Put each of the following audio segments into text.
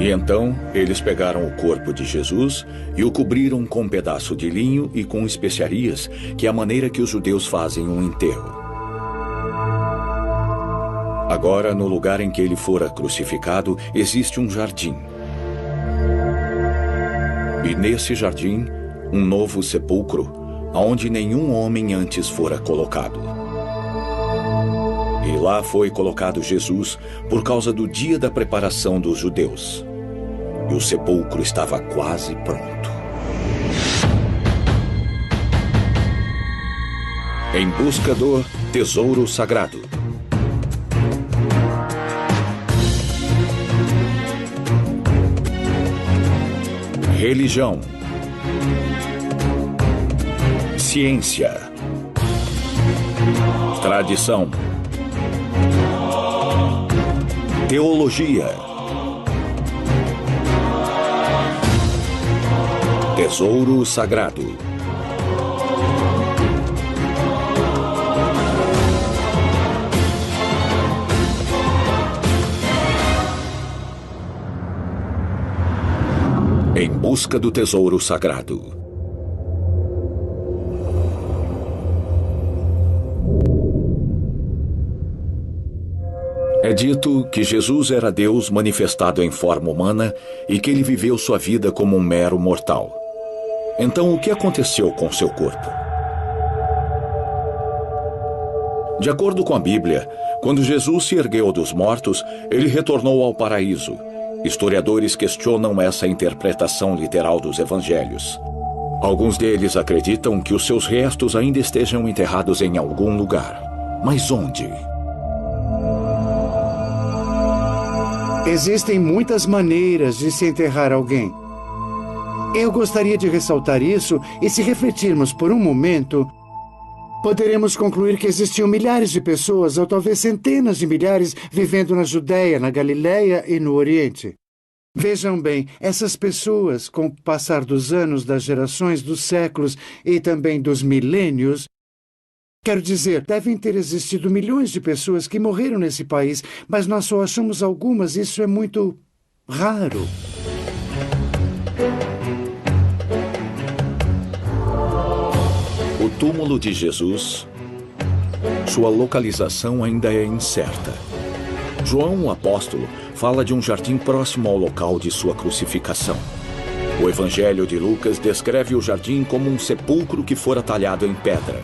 E então eles pegaram o corpo de Jesus e o cobriram com um pedaço de linho e com especiarias, que é a maneira que os judeus fazem um enterro. Agora, no lugar em que ele fora crucificado, existe um jardim. E nesse jardim, um novo sepulcro, onde nenhum homem antes fora colocado. E lá foi colocado Jesus por causa do dia da preparação dos judeus. E o sepulcro estava quase pronto. Em busca do tesouro sagrado. Religião. Ciência. Tradição. Teologia. Tesouro sagrado. Em busca do tesouro sagrado. É dito que Jesus era Deus manifestado em forma humana e que ele viveu sua vida como um mero mortal. Então, o que aconteceu com seu corpo? De acordo com a Bíblia, quando Jesus se ergueu dos mortos, ele retornou ao paraíso. Historiadores questionam essa interpretação literal dos evangelhos. Alguns deles acreditam que os seus restos ainda estejam enterrados em algum lugar. Mas onde? Existem muitas maneiras de se enterrar alguém. Eu gostaria de ressaltar isso, e se refletirmos por um momento, poderemos concluir que existiam milhares de pessoas, ou talvez centenas de milhares, vivendo na Judéia, na Galileia e no Oriente. Vejam bem, essas pessoas, com o passar dos anos, das gerações, dos séculos e também dos milênios, quero dizer, devem ter existido milhões de pessoas que morreram nesse país, mas nós só achamos algumas, isso é muito raro. O túmulo de Jesus, sua localização ainda é incerta. João, o apóstolo, fala de um jardim próximo ao local de sua crucificação. O Evangelho de Lucas descreve o jardim como um sepulcro que fora talhado em pedra,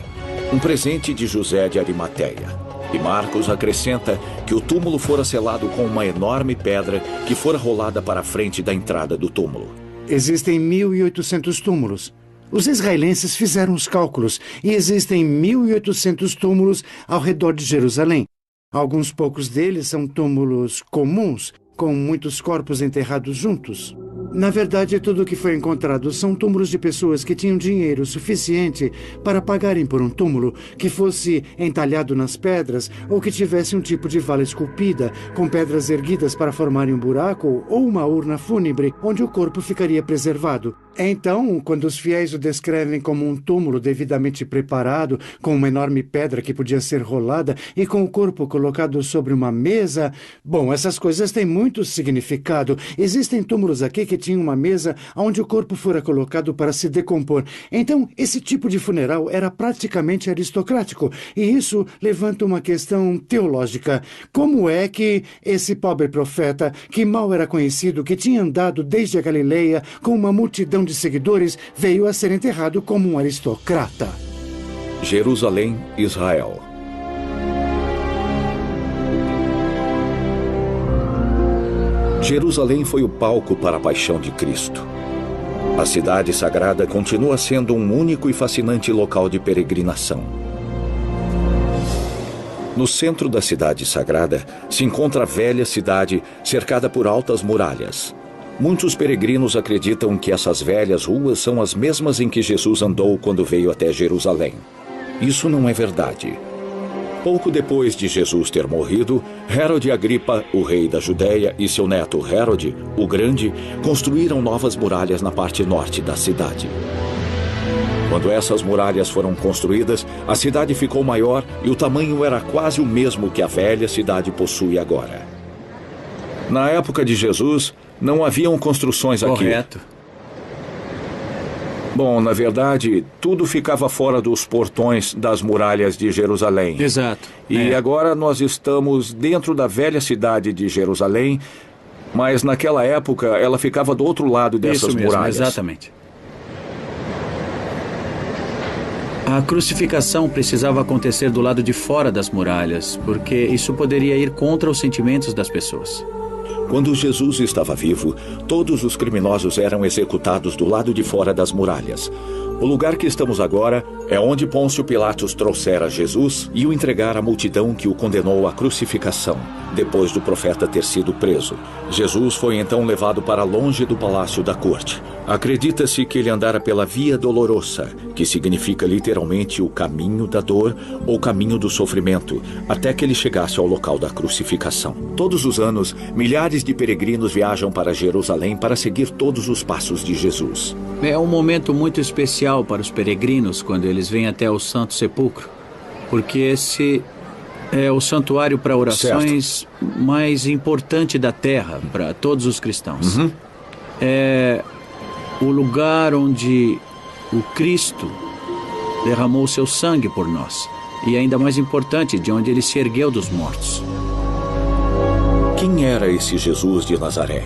um presente de José de Arimateia. E Marcos acrescenta que o túmulo fora selado com uma enorme pedra que fora rolada para a frente da entrada do túmulo. Existem 1.800 túmulos. Os israelenses fizeram os cálculos e existem 1.800 túmulos ao redor de Jerusalém. Alguns poucos deles são túmulos comuns, com muitos corpos enterrados juntos. Na verdade, tudo o que foi encontrado são túmulos de pessoas que tinham dinheiro suficiente para pagarem por um túmulo que fosse entalhado nas pedras ou que tivesse um tipo de vala esculpida, com pedras erguidas para formarem um buraco ou uma urna fúnebre onde o corpo ficaria preservado. Então, quando os fiéis o descrevem como um túmulo devidamente preparado, com uma enorme pedra que podia ser rolada e com o corpo colocado sobre uma mesa, bom, essas coisas têm muito significado. Existem túmulos aqui que tinham uma mesa onde o corpo fora colocado para se decompor. Então, esse tipo de funeral era praticamente aristocrático, e isso levanta uma questão teológica. Como é que esse pobre profeta, que mal era conhecido, que tinha andado desde a Galileia com uma multidão de seguidores, veio a ser enterrado como um aristocrata? Jerusalém, Israel. Jerusalém foi o palco para a paixão de Cristo. A cidade sagrada continua sendo um único e fascinante local de peregrinação. No centro da cidade sagrada se encontra a velha cidade cercada por altas muralhas. Muitos peregrinos acreditam que essas velhas ruas são as mesmas em que Jesus andou quando veio até Jerusalém. Isso não é verdade. Pouco depois de Jesus ter morrido, Hérode Agripa, o rei da Judéia, e seu neto Hérode, o Grande, construíram novas muralhas na parte norte da cidade. Quando essas muralhas foram construídas, a cidade ficou maior e o tamanho era quase o mesmo que a velha cidade possui agora. Na época de Jesus, Não haviam construções aqui. Correto. Bom, na verdade, tudo ficava fora dos portões das muralhas de Jerusalém. Exato. E agora nós estamos dentro da velha cidade de Jerusalém, mas naquela época ela ficava do outro lado dessas Isso mesmo, muralhas. Exatamente. A crucificação precisava acontecer do lado de fora das muralhas, porque isso poderia ir contra os sentimentos das pessoas. Quando Jesus estava vivo, todos os criminosos eram executados do lado de fora das muralhas. O lugar que estamos agora é onde Pôncio Pilatos trouxera Jesus e o entregara à multidão que o condenou à crucificação, depois do profeta ter sido preso. Jesus foi então levado para longe do palácio da corte. Acredita-se que ele andara pela Via Dolorosa, que significa literalmente o caminho da dor ou caminho do sofrimento, até que ele chegasse ao local da crucificação. Todos os anos, milhares de peregrinos viajam para Jerusalém para seguir todos os passos de Jesus. É um momento muito especial para os peregrinos quando eles vêm até o Santo Sepulcro, porque esse é o santuário para orações mais importante da terra para todos os cristãos. É o lugar onde o Cristo derramou seu sangue por nós. E ainda mais importante, de onde ele se ergueu dos mortos. Quem era esse Jesus de Nazaré?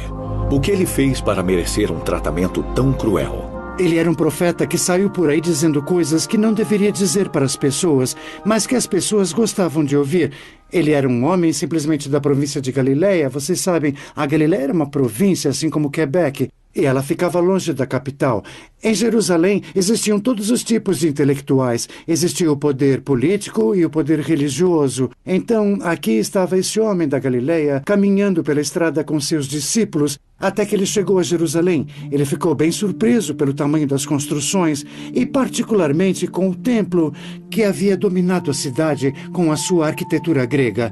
O que ele fez para merecer um tratamento tão cruel? Ele era um profeta que saiu por aí dizendo coisas que não deveria dizer para as pessoas, mas que as pessoas gostavam de ouvir. Ele era um homem simplesmente da província de Galileia. Vocês sabem, a Galileia era uma província, assim como Quebec, e ela ficava longe da capital. Em Jerusalém existiam todos os tipos de intelectuais. Existia o poder político e o poder religioso. Então, aqui estava esse homem da Galileia, caminhando pela estrada com seus discípulos, até que ele chegou a Jerusalém. Ele ficou bem surpreso pelo tamanho das construções e particularmente com o templo que havia dominado a cidade com a sua arquitetura grega.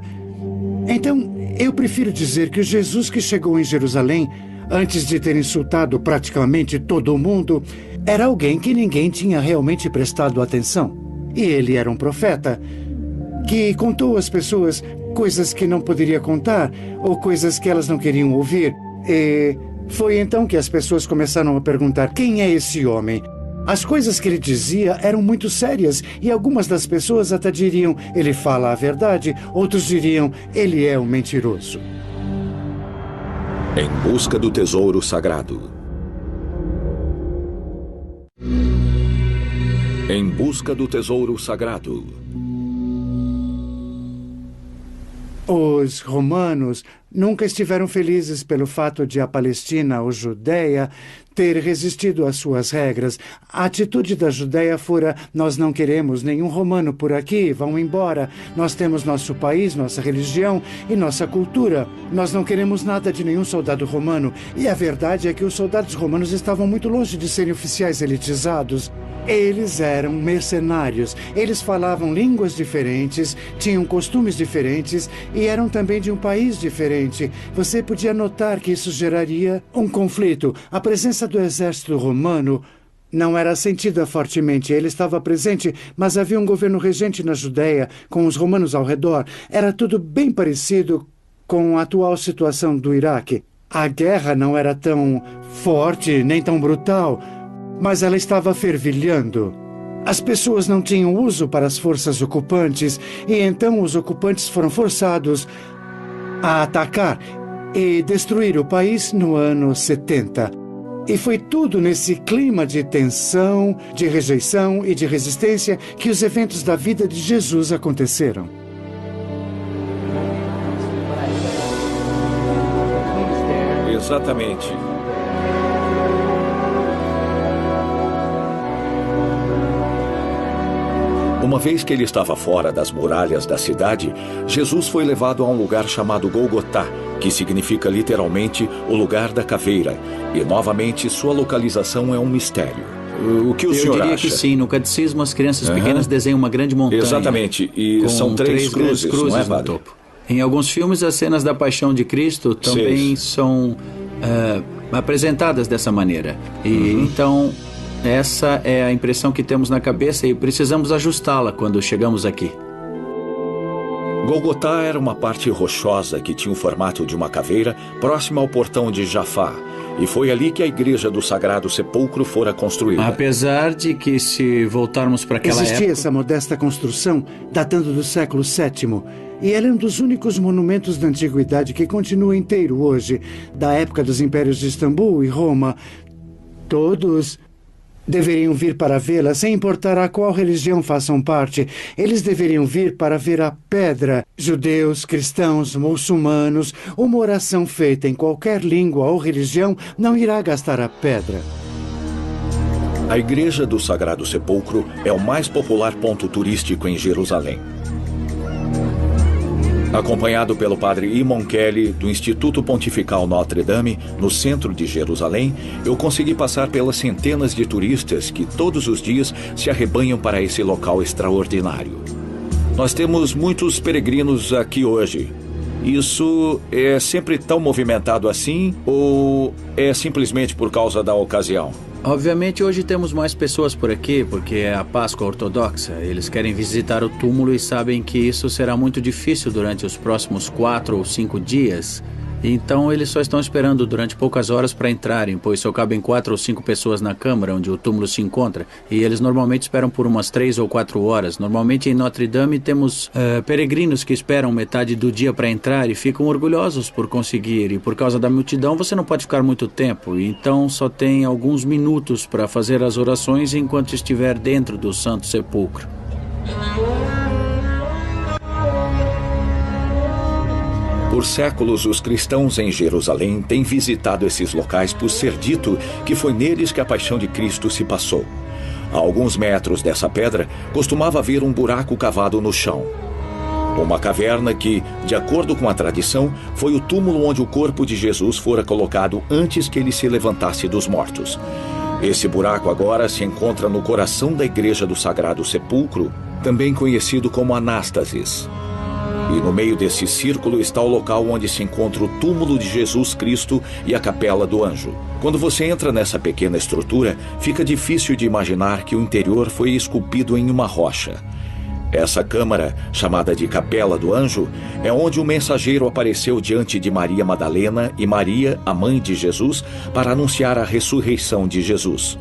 Então, eu prefiro dizer que o Jesus que chegou em Jerusalém, antes de ter insultado praticamente todo mundo, era alguém que ninguém tinha realmente prestado atenção. E ele era um profeta que contou às pessoas coisas que não poderia contar ou coisas que elas não queriam ouvir. E foi então que as pessoas começaram a perguntar: quem é esse homem? As coisas que ele dizia eram muito sérias e algumas das pessoas até diriam: ele fala a verdade, outros diriam: ele é um mentiroso. Em busca do tesouro sagrado. Em busca do tesouro sagrado. Os romanos nunca estiveram felizes pelo fato de a Palestina ou Judéia ter resistido às suas regras. A atitude da Judéia fora: nós não queremos nenhum romano por aqui, vão embora. Nós temos nosso país, nossa religião e nossa cultura. Nós não queremos nada de nenhum soldado romano. E a verdade é que os soldados romanos estavam muito longe de serem oficiais elitizados. Eles eram mercenários. Eles falavam línguas diferentes, tinham costumes diferentes e eram também de um país diferente. Você podia notar que isso geraria um conflito. A presença do exército romano não era sentida fortemente. Ele estava presente, mas havia um governo regente na Judéia, com os romanos ao redor. Era tudo bem parecido com a atual situação do Iraque. A guerra não era tão forte nem tão brutal, mas ela estava fervilhando. As pessoas não tinham uso para as forças ocupantes, e então os ocupantes foram forçados a atacar e destruir o país no ano 70. E foi tudo nesse clima de tensão, de rejeição e de resistência que os eventos da vida de Jesus aconteceram. Exatamente. Uma vez que ele estava fora das muralhas da cidade, Jesus foi levado a um lugar chamado Golgotá, que significa literalmente o lugar da caveira. E, novamente, sua localização é um mistério. O que o senhor acha? Eu diria que sim. No catecismo, as crianças pequenas desenham uma grande montanha. Exatamente. E são três cruzes, não é, no topo. Em alguns filmes, as cenas da Paixão de Cristo também são apresentadas dessa maneira. E então, essa é a impressão que temos na cabeça e precisamos ajustá-la quando chegamos aqui. Golgotá era uma parte rochosa que tinha o formato de uma caveira próxima ao portão de Jafá, e foi ali que a igreja do Sagrado Sepulcro fora construída. Apesar de que, se voltarmos para aquela Existia época... essa modesta construção, datando do século VII, e ela é um dos únicos monumentos da antiguidade que continua inteiro hoje, da época dos impérios de Istambul e Roma. Todos deveriam vir para vê-la, sem importar a qual religião façam parte. Eles deveriam vir para ver a pedra. Judeus, cristãos, muçulmanos, uma oração feita em qualquer língua ou religião não irá gastar a pedra. A igreja do Sagrado Sepulcro é o mais popular ponto turístico em Jerusalém. Acompanhado pelo padre Imon Kelly, do Instituto Pontifical Notre Dame, no centro de Jerusalém, eu consegui passar pelas centenas de turistas que todos os dias se arrebanham para esse local extraordinário. Nós temos muitos peregrinos aqui hoje. Isso é sempre tão movimentado assim ou é simplesmente por causa da ocasião? Obviamente, hoje temos mais pessoas por aqui, porque é a Páscoa Ortodoxa. Eles querem visitar o túmulo e sabem que isso será muito difícil durante os próximos 4 ou 5 dias. Então, eles só estão esperando durante poucas horas para entrarem, pois só cabem 4 ou 5 pessoas na câmara onde o túmulo se encontra. E eles normalmente esperam por umas 3 ou 4 horas. Normalmente, em Notre Dame, temos peregrinos que esperam metade do dia para entrar e ficam orgulhosos por conseguir. E por causa da multidão, você não pode ficar muito tempo. Então, só tem alguns minutos para fazer as orações enquanto estiver dentro do Santo Sepulcro. Por séculos, os cristãos em Jerusalém têm visitado esses locais por ser dito que foi neles que a paixão de Cristo se passou. A alguns metros dessa pedra, costumava haver um buraco cavado no chão. Uma caverna que, de acordo com a tradição, foi o túmulo onde o corpo de Jesus fora colocado antes que ele se levantasse dos mortos. Esse buraco agora se encontra no coração da igreja do Sagrado Sepulcro, também conhecido como Anástasis. E no meio desse círculo está o local onde se encontra o túmulo de Jesus Cristo e a Capela do Anjo. Quando você entra nessa pequena estrutura, fica difícil de imaginar que o interior foi esculpido em uma rocha. Essa câmara, chamada de Capela do Anjo, é onde o mensageiro apareceu diante de Maria Madalena e Maria, a mãe de Jesus, para anunciar a ressurreição de Jesus.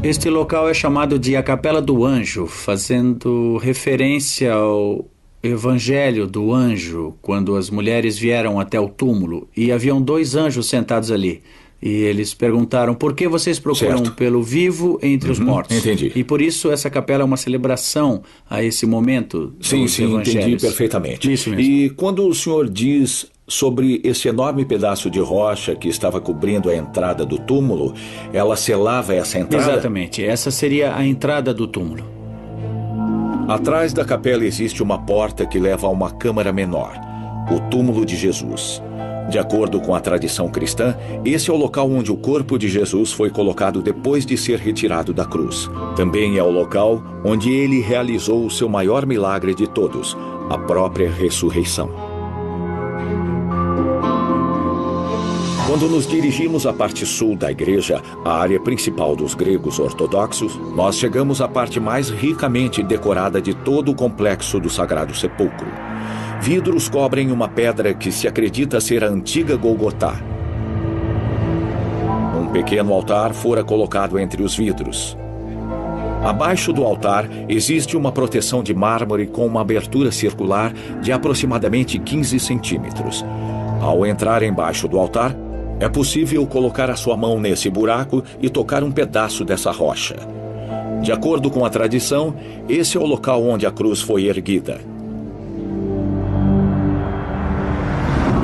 Este local é chamado de a Capela do Anjo, fazendo referência ao Evangelho do Anjo, quando as mulheres vieram até o túmulo e haviam 2 anjos sentados ali. E eles perguntaram: por que vocês procuram pelo vivo entre os mortos? Entendi. E por isso essa capela é uma celebração a esse momento. Sim, entendi perfeitamente. Isso mesmo. E quando o senhor diz sobre esse enorme pedaço de rocha que estava cobrindo a entrada do túmulo, ela selava essa entrada? Exatamente, essa seria a entrada do túmulo. Atrás da capela existe uma porta que leva a uma câmara menor, o túmulo de Jesus. De acordo com a tradição cristã, esse é o local onde o corpo de Jesus foi colocado depois de ser retirado da cruz. Também é o local onde ele realizou o seu maior milagre de todos, a própria ressurreição. Quando nos dirigimos à parte sul da igreja, a área principal dos gregos ortodoxos, nós chegamos à parte mais ricamente decorada de todo o complexo do Sagrado Sepulcro. Vidros cobrem uma pedra que se acredita ser a antiga Golgotá. Um pequeno altar fora colocado entre os vidros. Abaixo do altar existe uma proteção de mármore com uma abertura circular de aproximadamente 15 centímetros. Ao entrar embaixo do altar, é possível colocar a sua mão nesse buraco e tocar um pedaço dessa rocha. De acordo com a tradição, esse é o local onde a cruz foi erguida.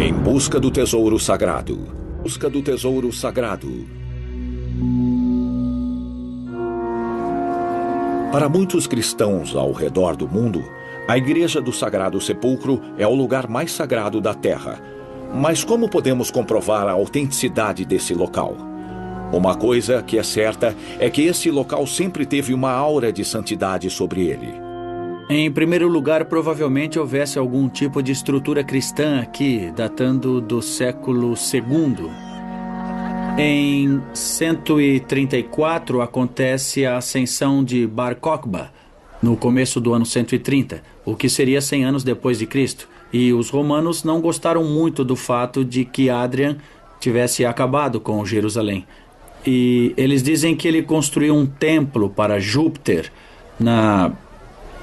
Em busca do tesouro sagrado. Busca do tesouro sagrado. Para muitos cristãos ao redor do mundo, a Igreja do Sagrado Sepulcro é o lugar mais sagrado da Terra. Mas como podemos comprovar a autenticidade desse local? Uma coisa que é certa é que esse local sempre teve uma aura de santidade sobre ele. Em primeiro lugar, provavelmente houvesse algum tipo de estrutura cristã aqui, datando do século II. Em 134 acontece a ascensão de Bar Kokhba, no começo do ano 130, o que seria 100 anos depois de Cristo. E os romanos não gostaram muito do fato de que Hadrian tivesse acabado com Jerusalém. E eles dizem que ele construiu um templo para Júpiter na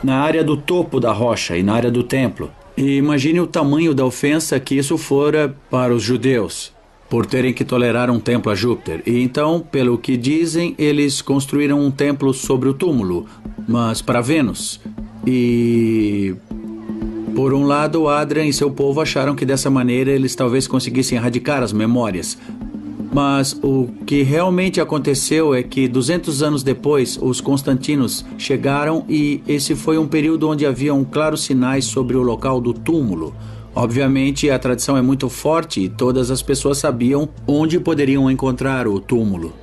área do topo da rocha e na área do templo. E imagine o tamanho da ofensa que isso fora para os judeus, por terem que tolerar um templo a Júpiter. E então, pelo que dizem, eles construíram um templo sobre o túmulo, mas para Vênus. E, por um lado, Hadrian e seu povo acharam que dessa maneira eles talvez conseguissem erradicar as memórias. Mas o que realmente aconteceu é que 200 anos depois, os Constantinos chegaram e esse foi um período onde haviam claros sinais sobre o local do túmulo. Obviamente, a tradição é muito forte e todas as pessoas sabiam onde poderiam encontrar o túmulo.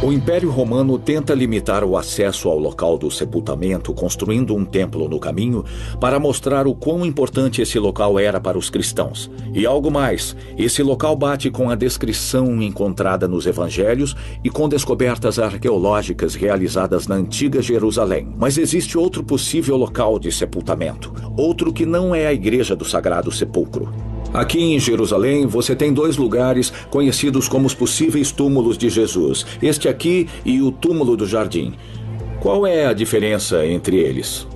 O Império Romano tenta limitar o acesso ao local do sepultamento, construindo um templo no caminho para mostrar o quão importante esse local era para os cristãos. E algo mais, esse local bate com a descrição encontrada nos evangelhos e com descobertas arqueológicas realizadas na antiga Jerusalém. Mas existe outro possível local de sepultamento, outro que não é a Igreja do Sagrado Sepulcro. Aqui em Jerusalém, você tem 2 lugares conhecidos como os possíveis túmulos de Jesus. Este aqui e o túmulo do Jardim. Qual é a diferença entre eles?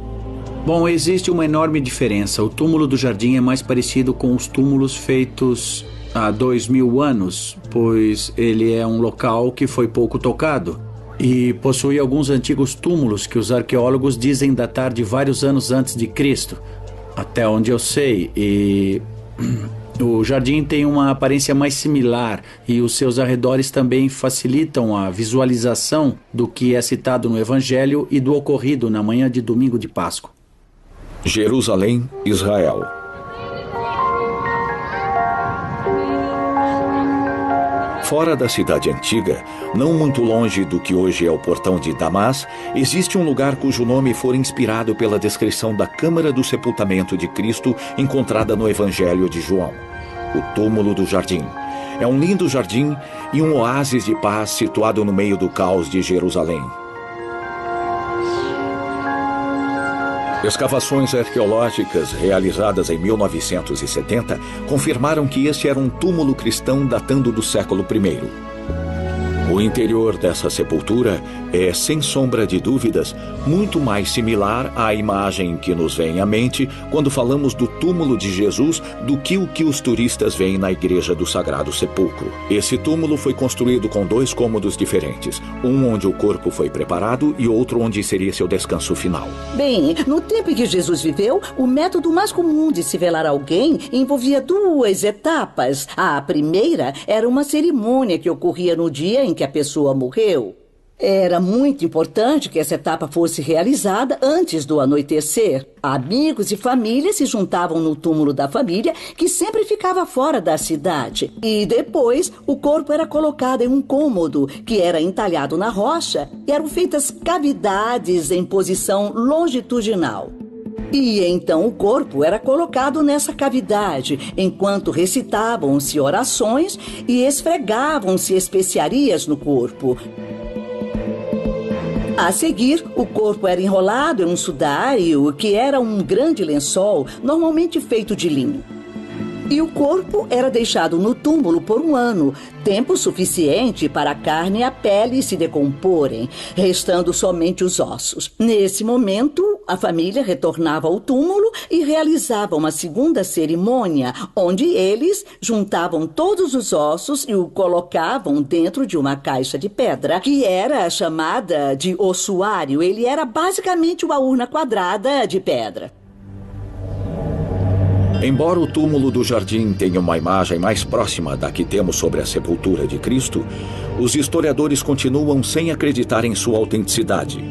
Bom, existe uma enorme diferença. O túmulo do Jardim é mais parecido com os túmulos feitos há 2000 anos, pois ele é um local que foi pouco tocado. E possui alguns antigos túmulos que os arqueólogos dizem datar de vários anos antes de Cristo, até onde eu sei. E o jardim tem uma aparência mais similar e os seus arredores também facilitam a visualização do que é citado no Evangelho e do ocorrido na manhã de domingo de Páscoa. Jerusalém, Israel. Fora da cidade antiga, não muito longe do que hoje é o portão de Damas, existe um lugar cujo nome foi inspirado pela descrição da câmara do sepultamento de Cristo encontrada no Evangelho de João, o túmulo do Jardim. É um lindo jardim e um oásis de paz situado no meio do caos de Jerusalém. Escavações arqueológicas realizadas em 1970 confirmaram que este era um túmulo cristão datando do século I. O interior dessa sepultura é, sem sombra de dúvidas, muito mais similar à imagem que nos vem à mente quando falamos do túmulo de Jesus do que o que os turistas veem na Igreja do Sagrado Sepulcro. Esse túmulo foi construído com 2 cômodos diferentes, um onde o corpo foi preparado e outro onde seria seu descanso final. Bem, no tempo em que Jesus viveu, o método mais comum de se velar alguém envolvia 2 etapas. A primeira era uma cerimônia que ocorria no dia em que a pessoa morreu. Era muito importante que essa etapa fosse realizada antes do anoitecer. Amigos e família se juntavam no túmulo da família, que sempre ficava fora da cidade. E depois, o corpo era colocado em um cômodo, que era entalhado na rocha, e eram feitas cavidades em posição longitudinal. E então o corpo era colocado nessa cavidade, enquanto recitavam-se orações e esfregavam-se especiarias no corpo. A seguir, o corpo era enrolado em um sudário, que era um grande lençol, normalmente feito de linho. E o corpo era deixado no túmulo por 1 ano, tempo suficiente para a carne e a pele se decomporem, restando somente os ossos. Nesse momento, a família retornava ao túmulo e realizava uma segunda cerimônia, onde eles juntavam todos os ossos e o colocavam dentro de uma caixa de pedra, que era chamada de ossuário. Ele era basicamente uma urna quadrada de pedra. Embora o túmulo do Jardim tenha uma imagem mais próxima da que temos sobre a sepultura de Cristo, os historiadores continuam sem acreditar em sua autenticidade.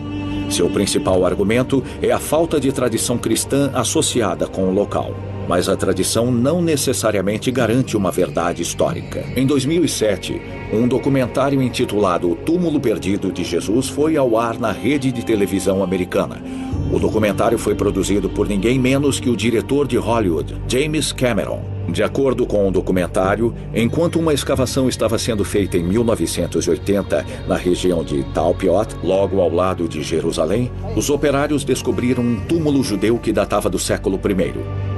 Seu principal argumento é a falta de tradição cristã associada com o local. Mas a tradição não necessariamente garante uma verdade histórica. Em 2007, um documentário intitulado O Túmulo Perdido de Jesus foi ao ar na rede de televisão americana. O documentário foi produzido por ninguém menos que o diretor de Hollywood, James Cameron. De acordo com o documentário, enquanto uma escavação estava sendo feita em 1980 na região de Talpiot, logo ao lado de Jerusalém, os operários descobriram um túmulo judeu que datava do século I.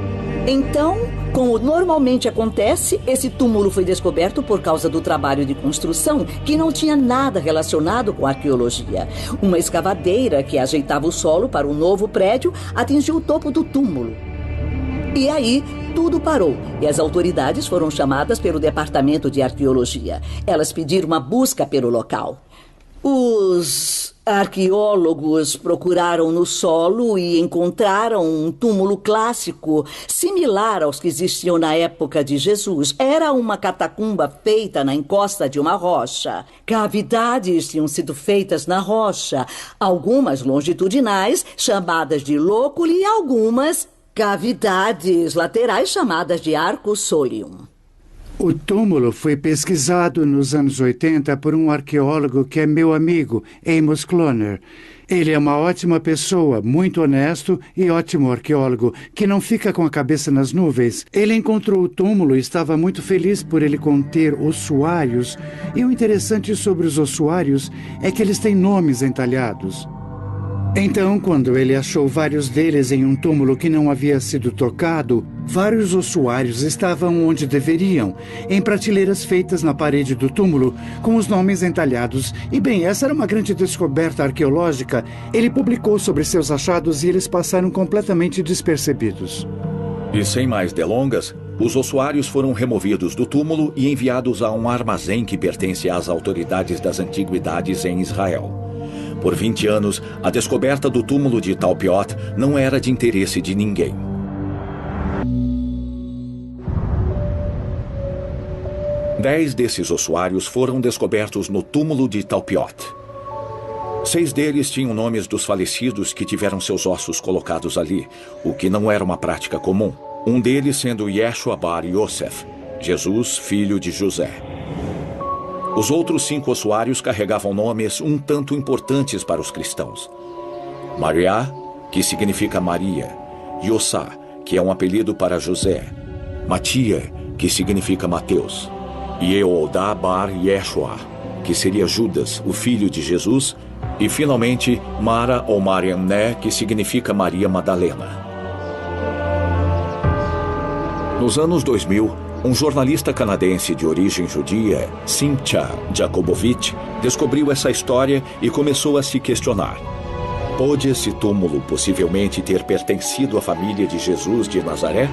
Então, como normalmente acontece, esse túmulo foi descoberto por causa do trabalho de construção que não tinha nada relacionado com arqueologia. Uma escavadeira que ajeitava o solo para um novo prédio atingiu o topo do túmulo. E aí, tudo parou e as autoridades foram chamadas pelo Departamento de Arqueologia. Elas pediram uma busca pelo local. Os arqueólogos procuraram no solo e encontraram um túmulo clássico, similar aos que existiam na época de Jesus. Era uma catacumba feita na encosta de uma rocha. Cavidades tinham sido feitas na rocha, algumas longitudinais, chamadas de lóculi, e algumas cavidades laterais, chamadas de arco solium. O túmulo foi pesquisado nos anos 80 por um arqueólogo que é meu amigo, Amos Kloner. Ele é uma ótima pessoa, muito honesto e ótimo arqueólogo, que não fica com a cabeça nas nuvens. Ele encontrou o túmulo e estava muito feliz por ele conter ossuários. E o interessante sobre os ossuários é que eles têm nomes entalhados. Então, quando ele achou vários deles em um túmulo que não havia sido tocado, vários ossuários estavam onde deveriam, em prateleiras feitas na parede do túmulo, com os nomes entalhados. E bem, essa era uma grande descoberta arqueológica. Ele publicou sobre seus achados e eles passaram completamente despercebidos. E sem mais delongas, os ossuários foram removidos do túmulo e enviados a um armazém que pertence às autoridades das antiguidades em Israel. Por 20 anos, a descoberta do túmulo de Talpiot não era de interesse de ninguém. Dez desses ossuários foram descobertos no túmulo de Talpiot. 6 deles tinham nomes dos falecidos que tiveram seus ossos colocados ali, o que não era uma prática comum. Um deles sendo Yeshua bar Yosef, Jesus, filho de José. Os outros 5 ossuários carregavam nomes um tanto importantes para os cristãos. Maria, que significa Maria. Yossá, que é um apelido para José. Matia, que significa Mateus. E Yeodá bar Yeshua, que seria Judas, o filho de Jesus. E, finalmente, Mara ou Mariamné, que significa Maria Madalena. Nos anos 2000, um jornalista canadense de origem judia, Cynthia Jakubowicz, descobriu essa história e começou a se questionar. Pôde esse túmulo possivelmente ter pertencido à família de Jesus de Nazaré?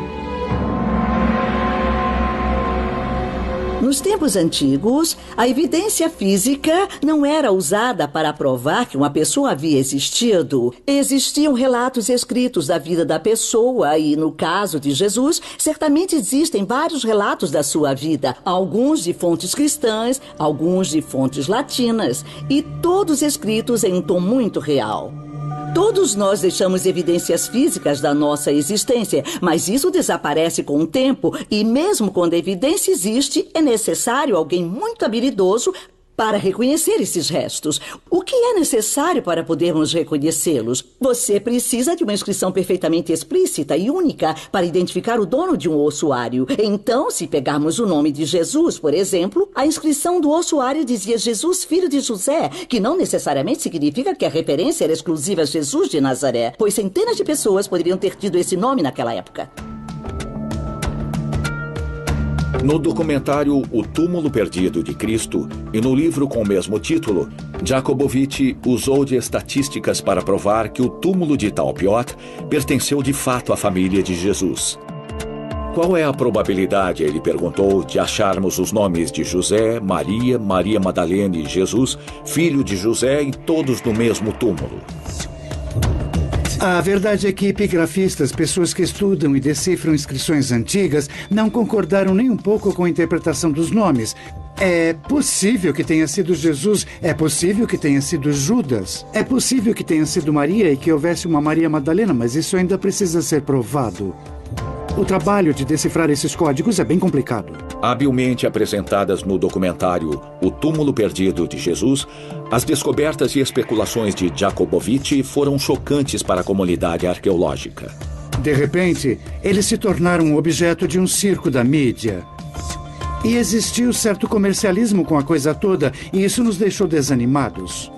Nos tempos antigos, a evidência física não era usada para provar que uma pessoa havia existido. Existiam relatos escritos da vida da pessoa e, no caso de Jesus, certamente existem vários relatos da sua vida, alguns de fontes cristãs, alguns de fontes latinas, e todos escritos em um tom muito real. Todos nós deixamos evidências físicas da nossa existência, mas isso desaparece com o tempo e mesmo quando a evidência existe, é necessário alguém muito habilidoso para reconhecer esses restos. O que é necessário para podermos reconhecê-los? Você precisa de uma inscrição perfeitamente explícita e única para identificar o dono de um ossuário. Então, se pegarmos o nome de Jesus, por exemplo, a inscrição do ossuário dizia Jesus, filho de José, que não necessariamente significa que a referência era exclusiva a Jesus de Nazaré, pois centenas de pessoas poderiam ter tido esse nome naquela época. No documentário O Túmulo Perdido de Cristo e no livro com o mesmo título, Jakubowicz usou de estatísticas para provar que o túmulo de Talpiot pertenceu de fato à família de Jesus. Qual é a probabilidade, ele perguntou, de acharmos os nomes de José, Maria, Maria Madalena e Jesus, filho de José, e todos no mesmo túmulo? A verdade é que epigrafistas, pessoas que estudam e decifram inscrições antigas, não concordaram nem um pouco com a interpretação dos nomes. É possível que tenha sido Jesus, é possível que tenha sido Judas, é possível que tenha sido Maria e que houvesse uma Maria Madalena, mas isso ainda precisa ser provado. O trabalho de decifrar esses códigos é bem complicado. Habilmente apresentadas no documentário O Túmulo Perdido de Jesus, as descobertas e especulações de Jakubowicz foram chocantes para a comunidade arqueológica. De repente, eles se tornaram objeto de um circo da mídia. E existiu certo comercialismo com a coisa toda, e isso nos deixou desanimados.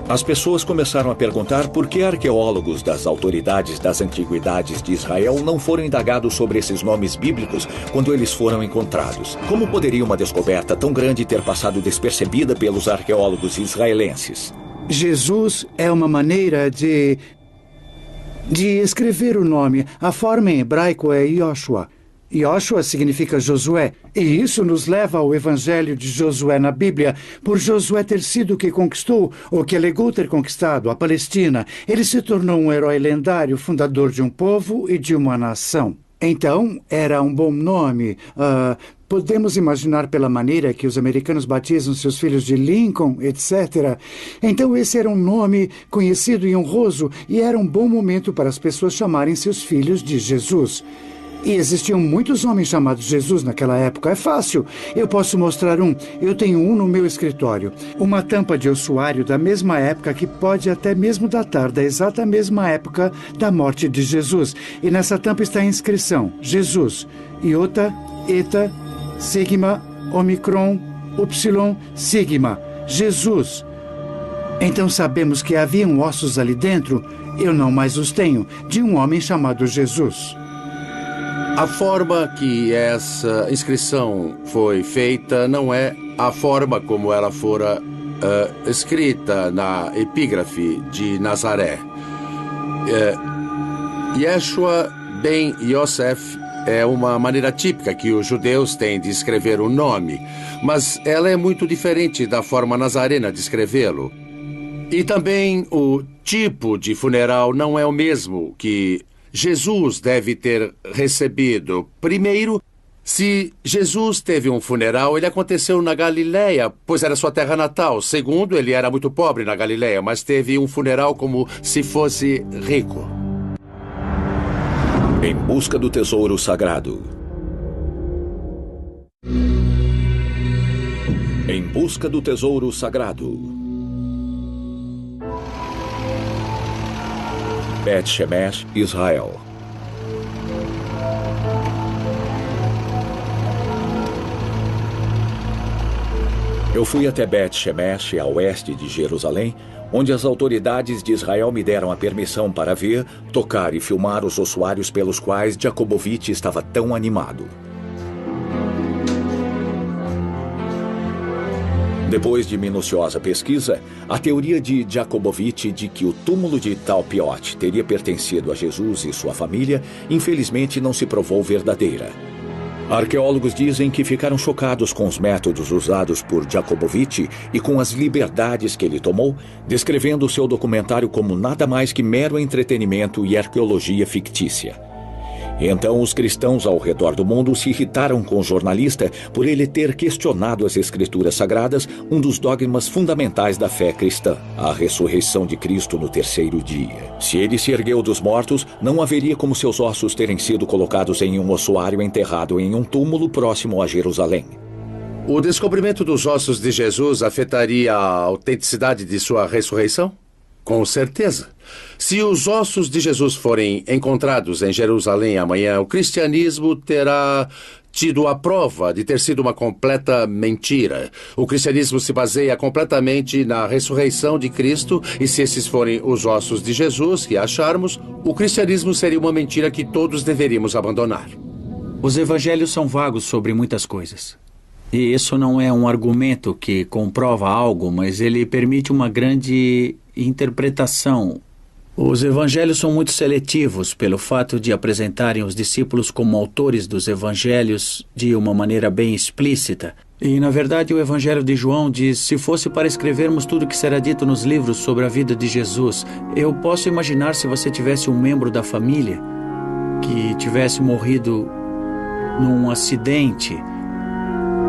As pessoas começaram a perguntar por que arqueólogos das autoridades das antiguidades de Israel não foram indagados sobre esses nomes bíblicos quando eles foram encontrados. Como poderia uma descoberta tão grande ter passado despercebida pelos arqueólogos israelenses? Jesus é uma maneira de escrever o nome. A forma em hebraico é Yoshua. Yoshua significa Josué, e isso nos leva ao Evangelho de Josué na Bíblia, por Josué ter sido o que conquistou, ou que alegou ter conquistado, a Palestina. Ele se tornou um herói lendário, fundador de um povo e de uma nação. Então, era um bom nome. Podemos imaginar pela maneira que os americanos batizam seus filhos de Lincoln, etc. Então, esse era um nome conhecido e honroso, e era um bom momento para as pessoas chamarem seus filhos de Jesus. E existiam muitos homens chamados Jesus naquela época. É fácil. Eu posso mostrar um. Eu tenho um no meu escritório. Uma tampa de ossuário da mesma época, que pode até mesmo datar da exata mesma época da morte de Jesus. E nessa tampa está a inscrição: Jesus, Iota, Eta, Sigma, Omicron, Upsilon, Sigma. Jesus. Então sabemos que haviam ossos ali dentro, eu não mais os tenho, de um homem chamado Jesus. A forma que essa inscrição foi feita não é a forma como ela fora escrita na epígrafe de Nazaré. Yeshua ben Yosef é uma maneira típica que os judeus têm de escrever o nome, mas ela é muito diferente da forma nazarena de escrevê-lo. E também o tipo de funeral não é o mesmo que Jesus deve ter recebido. Primeiro, se Jesus teve um funeral, ele aconteceu na Galileia, pois era sua terra natal. Segundo, ele era muito pobre na Galileia, mas teve um funeral como se fosse rico. Em busca do tesouro sagrado. Em busca do tesouro sagrado. Bet Shemesh, Israel. Eu fui até Bet Shemesh, a oeste de Jerusalém, onde as autoridades de Israel me deram a permissão para ver, tocar e filmar os ossuários pelos quais Jakubowicz estava tão animado. Depois de minuciosa pesquisa, a teoria de Jakubowicz de que o túmulo de Talpiot teria pertencido a Jesus e sua família, infelizmente não se provou verdadeira. Arqueólogos dizem que ficaram chocados com os métodos usados por Jakubowicz e com as liberdades que ele tomou, descrevendo seu documentário como nada mais que mero entretenimento e arqueologia fictícia. Então, os cristãos ao redor do mundo se irritaram com o jornalista por ele ter questionado as Escrituras Sagradas, um dos dogmas fundamentais da fé cristã, a ressurreição de Cristo no terceiro dia. Se ele se ergueu dos mortos, não haveria como seus ossos terem sido colocados em um ossuário enterrado em um túmulo próximo a Jerusalém. O descobrimento dos ossos de Jesus afetaria a autenticidade de sua ressurreição? Com certeza. Se os ossos de Jesus forem encontrados em Jerusalém amanhã, o cristianismo terá tido a prova de ter sido uma completa mentira. O cristianismo se baseia completamente na ressurreição de Cristo, e se esses forem os ossos de Jesus que acharmos, o cristianismo seria uma mentira que todos deveríamos abandonar. Os evangelhos são vagos sobre muitas coisas. E isso não é um argumento que comprova algo, mas ele permite uma grande interpretação. Os evangelhos são muito seletivos pelo fato de apresentarem os discípulos como autores dos evangelhos de uma maneira bem explícita. E, na verdade, o evangelho de João diz: se fosse para escrevermos tudo o que será dito nos livros sobre a vida de Jesus, eu posso imaginar se você tivesse um membro da família que tivesse morrido num acidente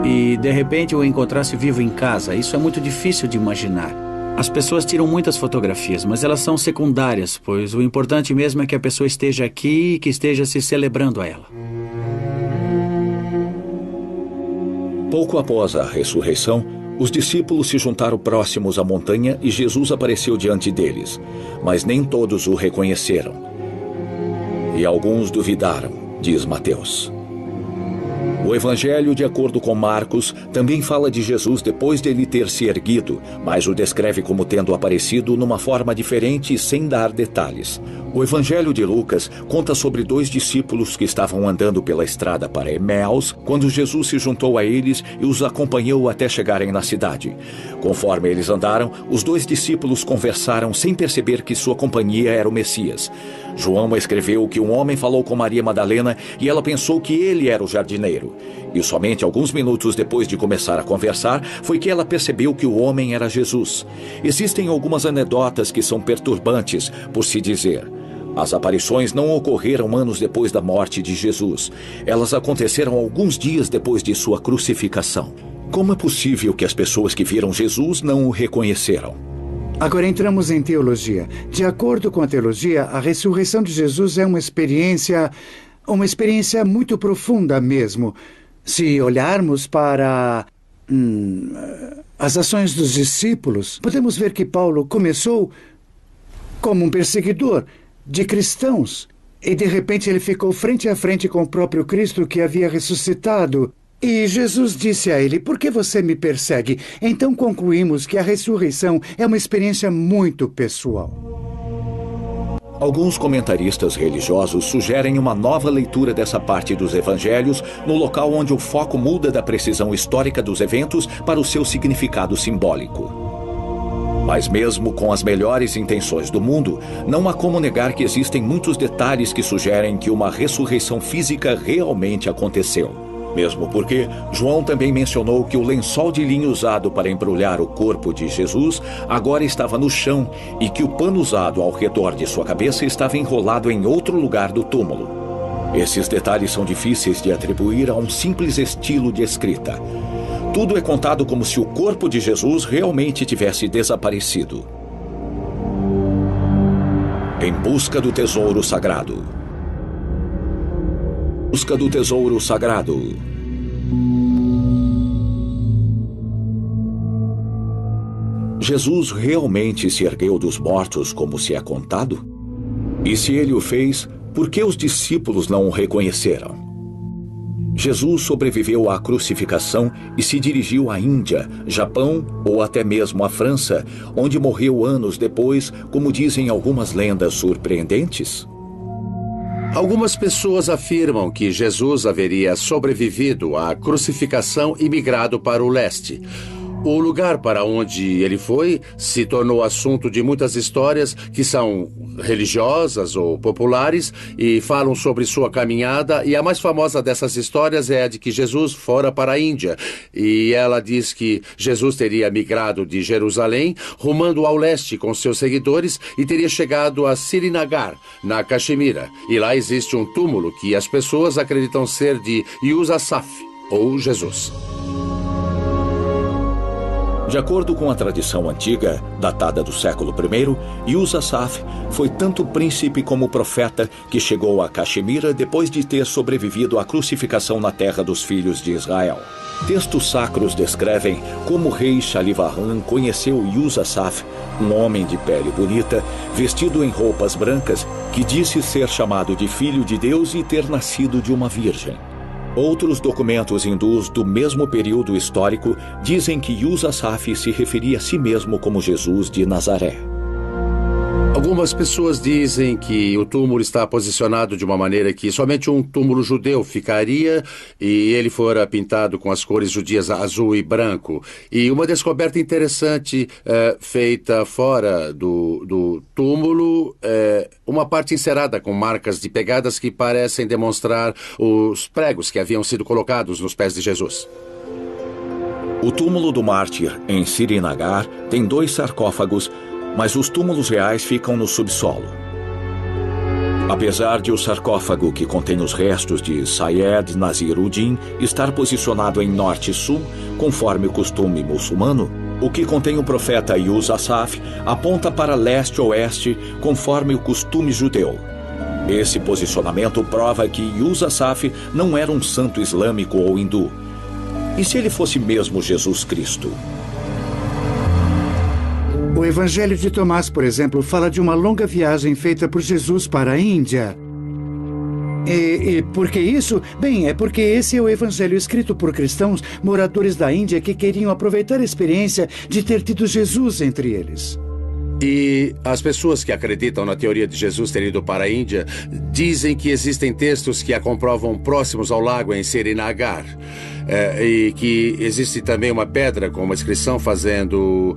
e, de repente, o encontrasse vivo em casa. Isso é muito difícil de imaginar. As pessoas tiram muitas fotografias, mas elas são secundárias, pois o importante mesmo é que a pessoa esteja aqui e que esteja se celebrando a ela. Pouco após a ressurreição, os discípulos se juntaram próximos à montanha e Jesus apareceu diante deles, mas nem todos o reconheceram. E alguns duvidaram, diz Mateus. O Evangelho, de acordo com Marcos, também fala de Jesus depois dele ter se erguido, mas o descreve como tendo aparecido numa forma diferente e sem dar detalhes. O Evangelho de Lucas conta sobre 2 discípulos que estavam andando pela estrada para Eméus, quando Jesus se juntou a eles e os acompanhou até chegarem na cidade. Conforme eles andaram, os 2 discípulos conversaram sem perceber que sua companhia era o Messias. João escreveu que um homem falou com Maria Madalena e ela pensou que ele era o jardineiro. E somente alguns minutos depois de começar a conversar, foi que ela percebeu que o homem era Jesus. Existem algumas anedotas que são perturbantes, por se dizer. As aparições não ocorreram anos depois da morte de Jesus. Elas aconteceram alguns dias depois de sua crucificação. Como é possível que as pessoas que viram Jesus não o reconheceram? Agora entramos em teologia. De acordo com a teologia, a ressurreição de Jesus é uma experiência muito profunda mesmo. Se olharmos para as ações dos discípulos, podemos ver que Paulo começou como um perseguidor de cristãos e de repente ele ficou frente a frente com o próprio Cristo que havia ressuscitado. E Jesus disse a ele: "Por que você me persegue?" Então concluímos que a ressurreição é uma experiência muito pessoal. Alguns comentaristas religiosos sugerem uma nova leitura dessa parte dos evangelhos no local onde o foco muda da precisão histórica dos eventos para o seu significado simbólico. Mas mesmo com as melhores intenções do mundo, não há como negar que existem muitos detalhes que sugerem que uma ressurreição física realmente aconteceu. Mesmo porque João também mencionou que o lençol de linho usado para embrulhar o corpo de Jesus agora estava no chão e que o pano usado ao redor de sua cabeça estava enrolado em outro lugar do túmulo. Esses detalhes são difíceis de atribuir a um simples estilo de escrita. Tudo é contado como se o corpo de Jesus realmente tivesse desaparecido. Em busca do tesouro sagrado. Busca do tesouro sagrado. Jesus realmente se ergueu dos mortos como se é contado? E se ele o fez, por que os discípulos não o reconheceram? Jesus sobreviveu à crucificação e se dirigiu à Índia, Japão ou até mesmo à França, onde morreu anos depois, como dizem algumas lendas surpreendentes? Algumas pessoas afirmam que Jesus haveria sobrevivido à crucificação e migrado para o leste. O lugar para onde ele foi se tornou assunto de muitas histórias que são religiosas ou populares e falam sobre sua caminhada, e a mais famosa dessas histórias é a de que Jesus fora para a Índia, e ela diz que Jesus teria migrado de Jerusalém, rumando ao leste com seus seguidores, e teria chegado a Srinagar, na Caxemira, e lá existe um túmulo que as pessoas acreditam ser de Yusuf, ou Jesus. De acordo com a tradição antiga, datada do século I, Yusuf foi tanto príncipe como profeta que chegou a Caxemira depois de ter sobrevivido à crucificação na terra dos filhos de Israel. Textos sacros descrevem como o rei Shalivahan conheceu Yusuf, um homem de pele bonita, vestido em roupas brancas, que disse ser chamado de filho de Deus e ter nascido de uma virgem. Outros documentos hindus do mesmo período histórico dizem que Yusuf se referia a si mesmo como Jesus de Nazaré. Algumas pessoas dizem que o túmulo está posicionado de uma maneira que somente um túmulo judeu ficaria, e ele fora pintado com as cores judias azul e branco. E uma descoberta interessante feita fora do túmulo é uma parte encerada com marcas de pegadas que parecem demonstrar os pregos que haviam sido colocados nos pés de Jesus. O túmulo do mártir em Srinagar tem 2 sarcófagos, mas os túmulos reais ficam no subsolo. Apesar de o sarcófago que contém os restos de Syed Nasiruddin estar posicionado em norte e sul, conforme o costume muçulmano, o que contém o profeta Yusasaf aponta para leste-oeste, conforme o costume judeu. Esse posicionamento prova que Yusasaf não era um santo islâmico ou hindu. E se ele fosse mesmo Jesus Cristo? O Evangelho de Tomás, por exemplo, fala de uma longa viagem feita por Jesus para a Índia. E por que isso? Bem, é porque esse é o evangelho escrito por cristãos moradores da Índia que queriam aproveitar a experiência de ter tido Jesus entre eles. E as pessoas que acreditam na teoria de Jesus ter ido para a Índia dizem que existem textos que a comprovam próximos ao lago em Srinagar. E que existe também uma pedra com uma inscrição fazendo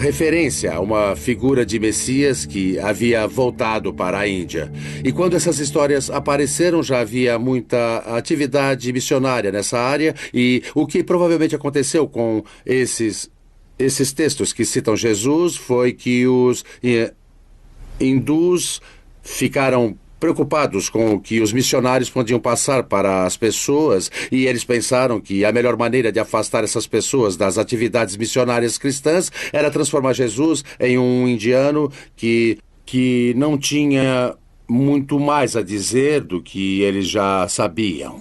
referência a uma figura de Messias que havia voltado para a Índia. E quando essas histórias apareceram, já havia muita atividade missionária nessa área, e o que provavelmente aconteceu com esses textos que citam Jesus foi que os hindus ficaram preocupados com o que os missionários podiam passar para as pessoas, e eles pensaram que a melhor maneira de afastar essas pessoas das atividades missionárias cristãs era transformar Jesus em um indiano que não tinha muito mais a dizer do que eles já sabiam.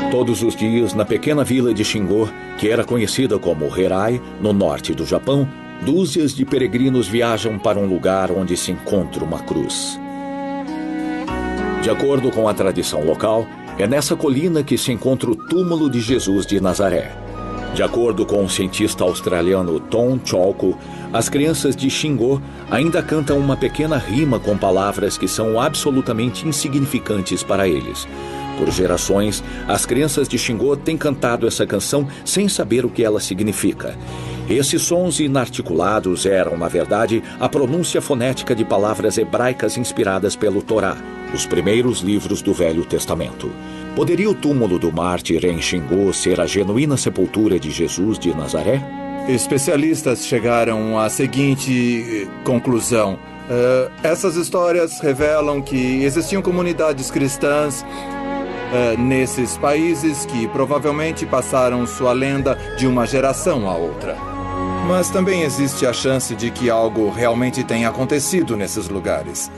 Todos os dias, na pequena vila de Shingo, que era conhecida como Herai, no norte do Japão, dúzias de peregrinos viajam para um lugar onde se encontra uma cruz. De acordo com a tradição local, é nessa colina que se encontra o túmulo de Jesus de Nazaré. De acordo com o cientista australiano Tom Chalco, as crianças de Shingo ainda cantam uma pequena rima com palavras que são absolutamente insignificantes para eles. Por gerações, as crianças de Shingo têm cantado essa canção sem saber o que ela significa. Esses sons inarticulados eram, na verdade, a pronúncia fonética de palavras hebraicas inspiradas pelo Torá, os primeiros livros do Velho Testamento. Poderia o túmulo do mártir em Shingo ser a genuína sepultura de Jesus de Nazaré? Especialistas chegaram à seguinte conclusão. Essas histórias revelam que existiam comunidades cristãs nesses países que provavelmente passaram sua lenda de uma geração a outra. Mas também existe a chance de que algo realmente tenha acontecido nesses lugares.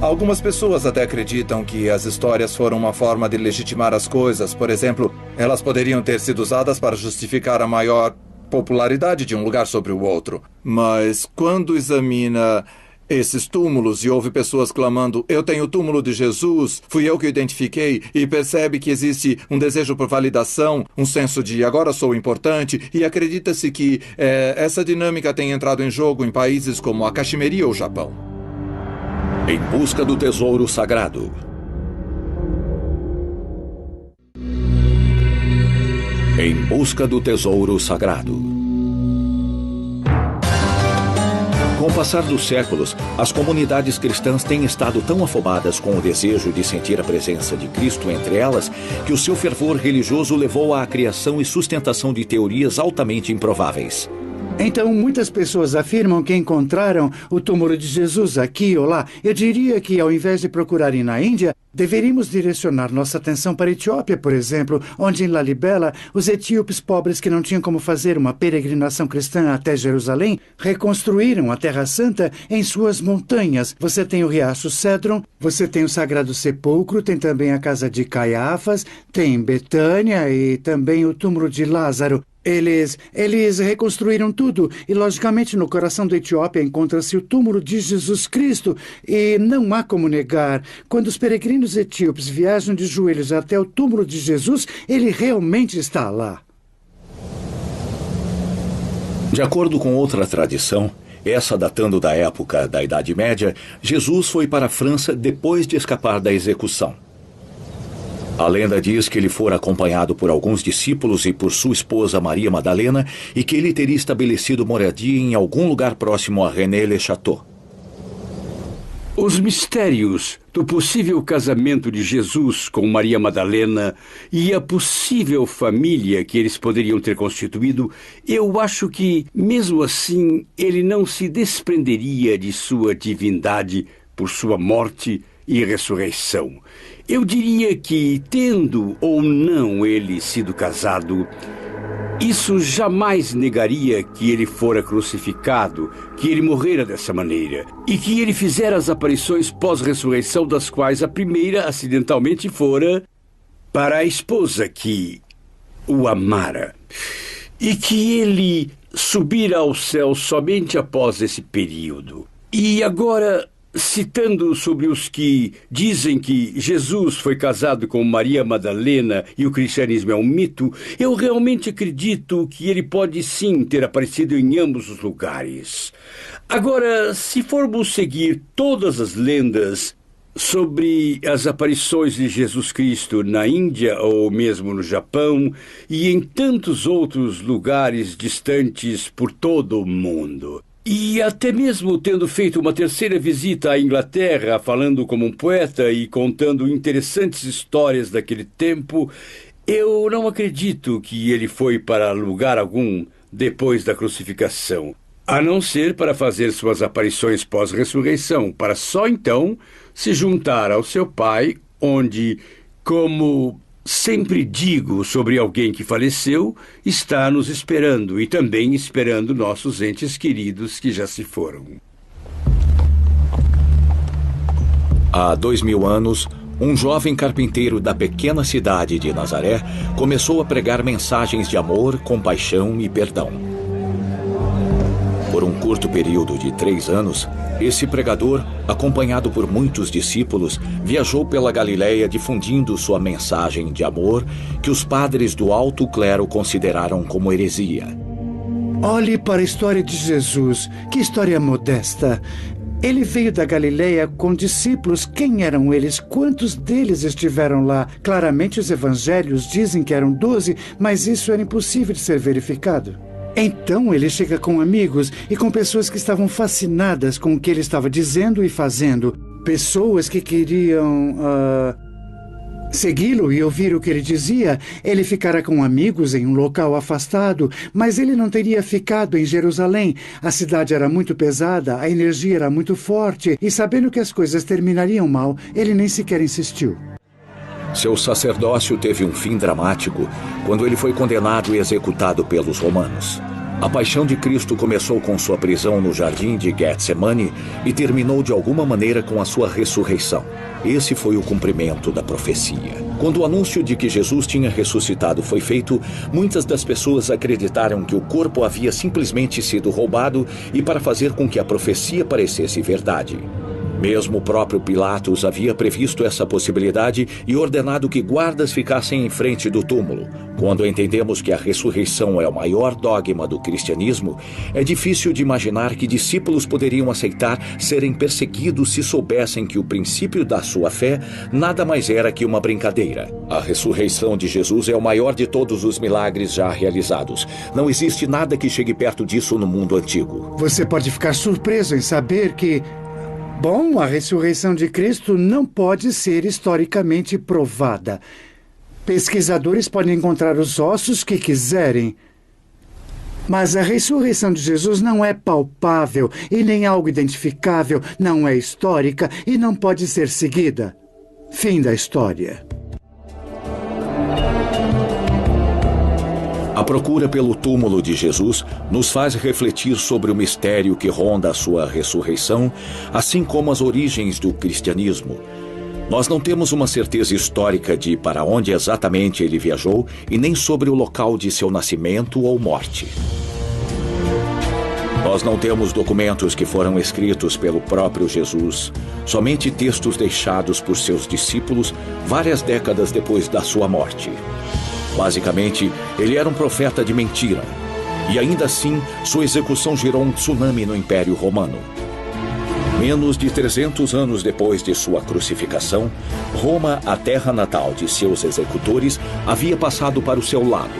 Algumas pessoas até acreditam que as histórias foram uma forma de legitimar as coisas. Por exemplo, elas poderiam ter sido usadas para justificar a maior popularidade de um lugar sobre o outro. Mas quando examina esses túmulos e ouve pessoas clamando, eu tenho o túmulo de Jesus, fui eu que o identifiquei, e percebe que existe um desejo por validação, um senso de agora sou importante, e acredita-se que essa dinâmica tem entrado em jogo em países como a Caximeri ou o Japão. Em busca do tesouro sagrado. Em busca do tesouro sagrado. Com o passar dos séculos, as comunidades cristãs têm estado tão afobadas com o desejo de sentir a presença de Cristo entre elas, que o seu fervor religioso levou à criação e sustentação de teorias altamente improváveis. Então, muitas pessoas afirmam que encontraram o túmulo de Jesus aqui ou lá. Eu diria que, ao invés de procurarem na Índia, deveríamos direcionar nossa atenção para a Etiópia, por exemplo, onde em Lalibela, os etíopes pobres que não tinham como fazer uma peregrinação cristã até Jerusalém, reconstruíram a Terra Santa em suas montanhas. Você tem o Riacho Cédron, você tem o Sagrado Sepulcro, tem também a casa de Caiafas, tem Betânia e também o túmulo de Lázaro. Eles reconstruíram tudo e, logicamente, no coração da Etiópia encontra-se o túmulo de Jesus Cristo. E não há como negar, quando os peregrinos etíopes viajam de joelhos até o túmulo de Jesus, ele realmente está lá. De acordo com outra tradição, essa datando da época da Idade Média, Jesus foi para a França depois de escapar da execução. A lenda diz que ele fora acompanhado por alguns discípulos e por sua esposa Maria Madalena e que ele teria estabelecido moradia em algum lugar próximo a René-le-Château. Os mistérios do possível casamento de Jesus com Maria Madalena e a possível família que eles poderiam ter constituído, eu acho que, mesmo assim, ele não se desprenderia de sua divindade por sua morte e ressurreição. Eu diria que, tendo ou não ele sido casado, Isso jamais negaria que ele fora crucificado, que ele morrera dessa maneira, e que ele fizera as aparições pós-ressurreição, das quais a primeira, acidentalmente, fora para a esposa que o amara, e que ele subira ao céu somente após esse período. E agora, citando sobre os que dizem que Jesus foi casado com Maria Madalena e o cristianismo é um mito, eu realmente acredito que ele pode sim ter aparecido em ambos os lugares. Agora, se formos seguir todas as lendas sobre as aparições de Jesus Cristo na Índia ou mesmo no Japão e em tantos outros lugares distantes por todo o mundo, e até mesmo tendo feito uma terceira visita à Inglaterra, falando como um poeta e contando interessantes histórias daquele tempo, eu não acredito que ele foi para lugar algum depois da crucificação, a não ser para fazer suas aparições pós-ressurreição, para só então se juntar ao seu Pai, onde, como sempre digo sobre alguém que faleceu, está nos esperando e também esperando nossos entes queridos que já se foram. Há 2000 anos, um jovem carpinteiro da pequena cidade de Nazaré começou a pregar mensagens de amor, compaixão e perdão. Por um curto período de 3 anos, esse pregador, acompanhado por muitos discípulos, viajou pela Galileia difundindo sua mensagem de amor que os padres do alto clero consideraram como heresia. Olhe para a história de Jesus. Que história modesta. Ele veio da Galileia com discípulos. Quem eram eles? Quantos deles estiveram lá? Claramente os evangelhos dizem que eram 12, mas isso era impossível de ser verificado. Então ele chega com amigos e com pessoas que estavam fascinadas com o que ele estava dizendo e fazendo. Pessoas que queriam segui-lo e ouvir o que ele dizia. Ele ficara com amigos em um local afastado, mas ele não teria ficado em Jerusalém. A cidade era muito pesada, a energia era muito forte, e sabendo que as coisas terminariam mal, ele nem sequer insistiu. Seu sacerdócio teve um fim dramático quando ele foi condenado e executado pelos romanos. A paixão de Cristo começou com sua prisão no jardim de Getsemane e terminou de alguma maneira com a sua ressurreição. Esse foi o cumprimento da profecia. Quando o anúncio de que Jesus tinha ressuscitado foi feito, muitas das pessoas acreditaram que o corpo havia simplesmente sido roubado e para fazer com que a profecia parecesse verdade. Mesmo o próprio Pilatos havia previsto essa possibilidade e ordenado que guardas ficassem em frente do túmulo. Quando entendemos que a ressurreição é o maior dogma do cristianismo, é difícil de imaginar que discípulos poderiam aceitar serem perseguidos se soubessem que o princípio da sua fé nada mais era que uma brincadeira. A ressurreição de Jesus é o maior de todos os milagres já realizados. Não existe nada que chegue perto disso no mundo antigo. Você pode ficar surpreso em saber que bom, a ressurreição de Cristo não pode ser historicamente provada. Pesquisadores podem encontrar os ossos que quiserem, mas a ressurreição de Jesus não é palpável e nem algo identificável, não é histórica e não pode ser seguida. Fim da história. A procura pelo túmulo de Jesus nos faz refletir sobre o mistério que ronda a sua ressurreição, assim como as origens do cristianismo. Nós não temos uma certeza histórica de para onde exatamente ele viajou e nem sobre o local de seu nascimento ou morte. Nós não temos documentos que foram escritos pelo próprio Jesus, somente textos deixados por seus discípulos várias décadas depois da sua morte. Basicamente, ele era um profeta de mentira. E ainda assim, sua execução gerou um tsunami no Império Romano. Menos de 300 anos depois de sua crucificação, Roma, a terra natal de seus executores, havia passado para o seu lado.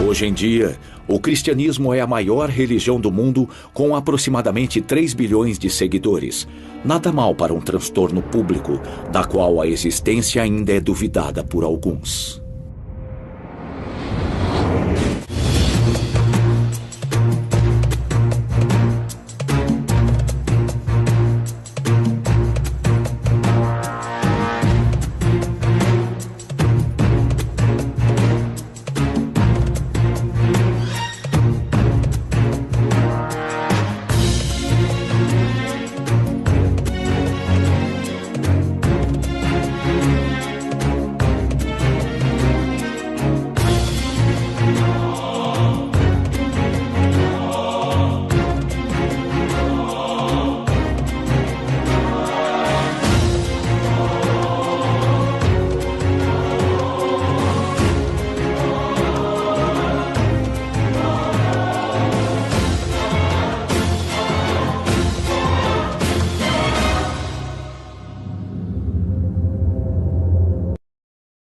Hoje em dia, o cristianismo é a maior religião do mundo, com aproximadamente 3 bilhões de seguidores. Nada mal para um transtorno público, da qual a existência ainda é duvidada por alguns.